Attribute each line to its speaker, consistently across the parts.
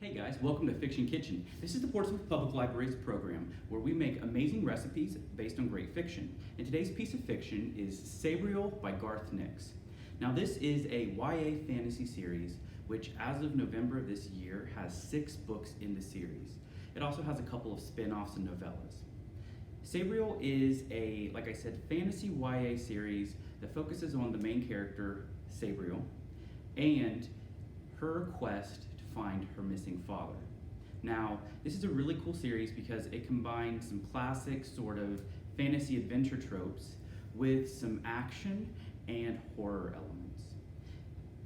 Speaker 1: Hey guys, welcome to Fiction Kitchen. This is the Portsmouth Public Library's program where we make amazing recipes based on great fiction. And today's piece of fiction is Sabriel by Garth Nix. Now this is a YA fantasy series which as of November of this year has 6 books in the series. It also has a couple of spin-offs and novellas. Sabriel is a, like I said, fantasy YA series that focuses on the main character, Sabriel, and her quest to find her missing father. Now, this is a really cool series because it combines some classic sort of fantasy adventure tropes with some action and horror elements.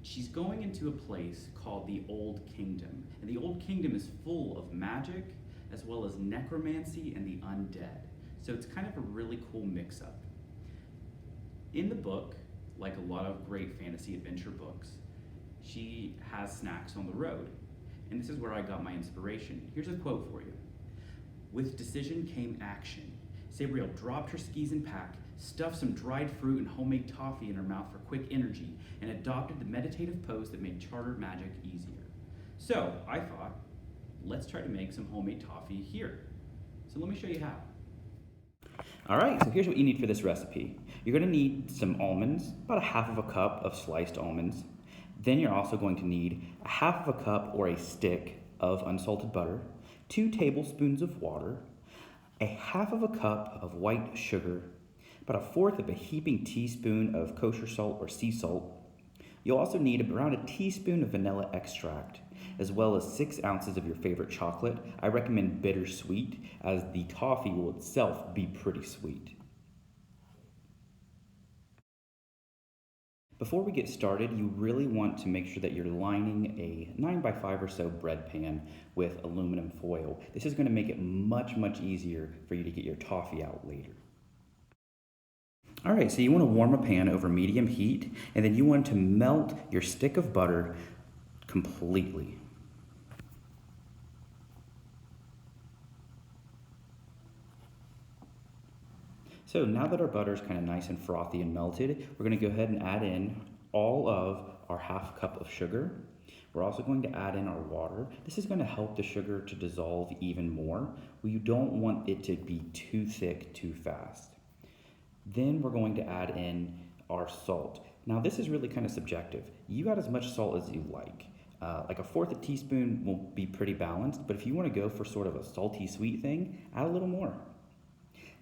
Speaker 1: She's going into a place called the Old Kingdom, and the Old Kingdom is full of magic as well as necromancy and the undead. So it's kind of a really cool mix-up. In the book, like a lot of great fantasy adventure books, she has snacks on the road. And this is where I got my inspiration. Here's a quote for you. "With decision came action. Sabriel dropped her skis and pack, stuffed some dried fruit and homemade toffee in her mouth for quick energy, and adopted the meditative pose that made charter magic easier." So I thought, let's try to make some homemade toffee here. So let me show you how. All right, so here's what you need for this recipe. You're gonna need some almonds, about a half of a cup of sliced almonds. Then you're also going to need a half of a cup or a stick of unsalted butter, 2 tablespoons of water, a half of a cup of white sugar, about a fourth of a heaping teaspoon of kosher salt or sea salt. You'll also need around a teaspoon of vanilla extract, as well as 6 ounces of your favorite chocolate. I recommend bittersweet, as the toffee will itself be pretty sweet. Before we get started, you really want to make sure that you're lining a 9x5 or so bread pan with aluminum foil. This is going to make it much easier for you to get your toffee out later. All right, so you want to warm a pan over medium heat, and then you want to melt your stick of butter completely. So now that our butter is kind of nice and frothy and melted, we're going to go ahead and add in all of our half cup of sugar. We're also going to add in our water. This is going to help the sugar to dissolve even more. You don't want it to be too thick too fast. Then we're going to add in our salt. Now this is really kind of subjective. You add as much salt as you like. Like a fourth a teaspoon will be pretty balanced, but if you want to go for sort of a salty sweet thing, add a little more.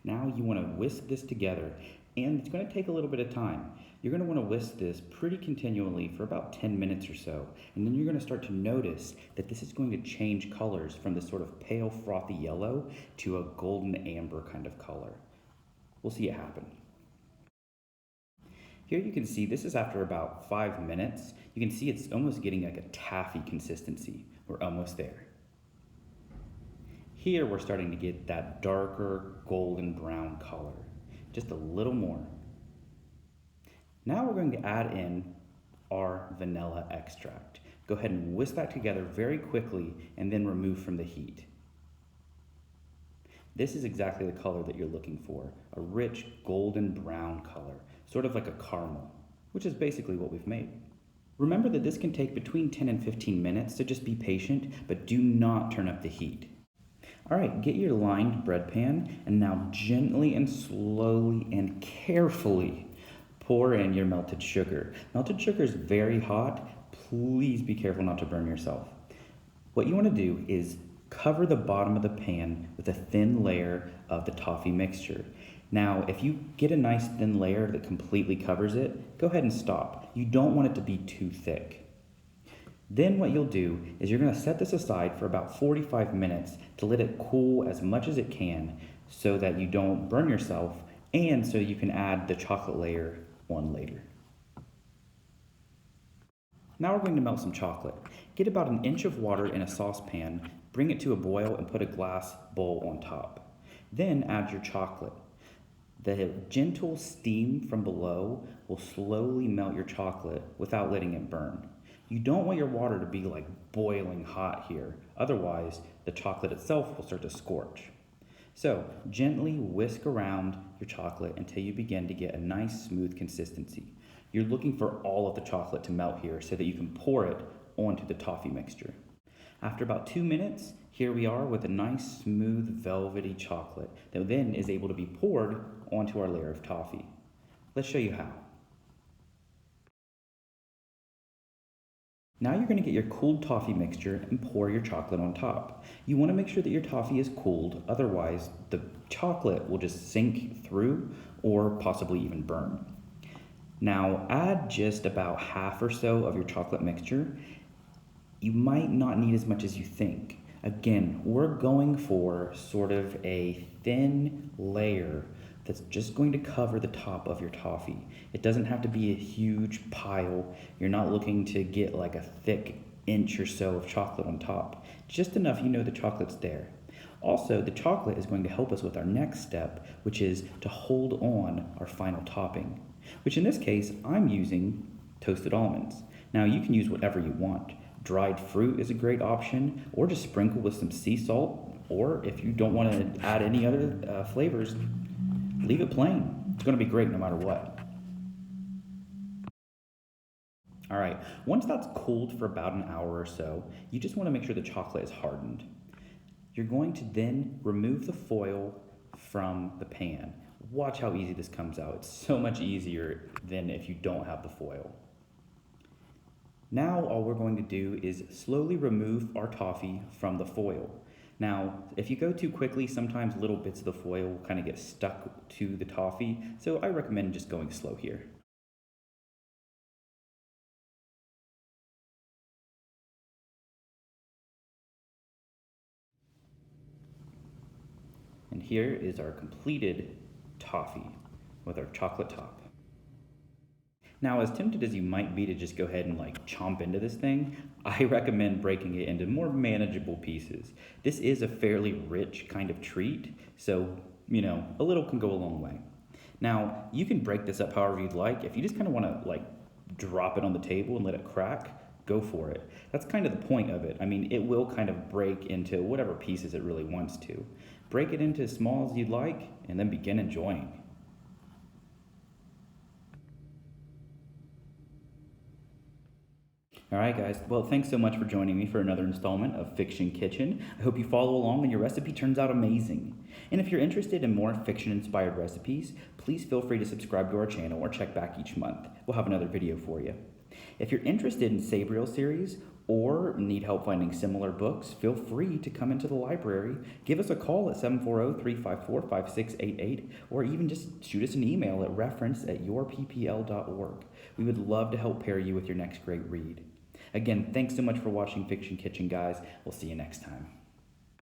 Speaker 1: Now you want to whisk this together, and it's going to take a little bit of time. You're going to want to whisk this pretty continually for about 10 minutes or so, and then you're going to start to notice that this is going to change colors from this sort of pale frothy yellow to a golden amber kind of color. We'll see it happen. Here you can see this is after about 5 minutes. You can see it's almost getting like a taffy consistency. We're almost there. Here we're starting to get that darker golden brown color, just a little more. Now we're going to add in our vanilla extract. Go ahead and whisk that together very quickly and then remove from the heat. This is exactly the color that you're looking for, a rich golden brown color, sort of like a caramel, which is basically what we've made. Remember that this can take between 10 and 15 minutes, so just be patient, but do not turn up the heat. All right, get your lined bread pan, and now gently and slowly and carefully pour in your melted sugar. Melted sugar is very hot. Please be careful not to burn yourself. What you want to do is cover the bottom of the pan with a thin layer of the toffee mixture. Now, if you get a nice thin layer that completely covers it, go ahead and stop. You don't want it to be too thick. Then what you'll do is you're going to set this aside for about 45 minutes to let it cool as much as it can so that you don't burn yourself and so you can add the chocolate layer on later. Now we're going to melt some chocolate. Get about 1 inch of water in a saucepan, bring it to a boil and put a glass bowl on top. Then add your chocolate. The gentle steam from below will slowly melt your chocolate without letting it burn. You don't want your water to be like boiling hot here, otherwise the chocolate itself will start to scorch. So gently whisk around your chocolate until you begin to get a nice smooth consistency. You're looking for all of the chocolate to melt here so that you can pour it onto the toffee mixture. After about 2 minutes, here we are with a nice, smooth, velvety chocolate that then is able to be poured onto our layer of toffee. Let's show you how. Now you're going to get your cooled toffee mixture and pour your chocolate on top. You want to make sure that your toffee is cooled, otherwise the chocolate will just sink through or possibly even burn. Now add just about half or so of your chocolate mixture. You might not need as much as you think. Again, we're going for sort of a thin layer that's just going to cover the top of your toffee. It doesn't have to be a huge pile. You're not looking to get like a thick inch or so of chocolate on top. Just enough you know the chocolate's there. Also, the chocolate is going to help us with our next step, which is to hold on our final topping, which in this case, I'm using toasted almonds. Now you can use whatever you want. Dried fruit is a great option, or just sprinkle with some sea salt, or if you don't want to add any other flavors, leave it plain. It's going to be great no matter what. All right, once that's cooled for about an hour or so, you just want to make sure the chocolate is hardened. You're going to then remove the foil from the pan. Watch how easy this comes out. It's so much easier than if you don't have the foil. Now all we're going to do is slowly remove our toffee from the foil. Now, if you go too quickly, sometimes little bits of the foil will kind of get stuck to the toffee, so I recommend just going slow here. And here is our completed toffee with our chocolate top. Now, as tempted as you might be to just go ahead and like chomp into this thing, I recommend breaking it into more manageable pieces. This is a fairly rich kind of treat, so, a little can go a long way. Now, you can break this up however you'd like. If you just kind of want to like drop it on the table and let it crack, go for it. That's kind of the point of it. I mean, it will kind of break into whatever pieces it really wants to. Break it into as small as you'd like, and then begin enjoying. All right, guys. Well, thanks so much for joining me for another installment of Fiction Kitchen. I hope you follow along and your recipe turns out amazing. And if you're interested in more fiction-inspired recipes, please feel free to subscribe to our channel or check back each month. We'll have another video for you. If you're interested in Sabriel series or need help finding similar books, feel free to come into the library. Give us a call at 740-354-5688, or even just shoot us an email at reference@yourppl.org. We would love to help pair you with your next great read. Again, thanks so much for watching Fiction Kitchen, guys. We'll see you next time.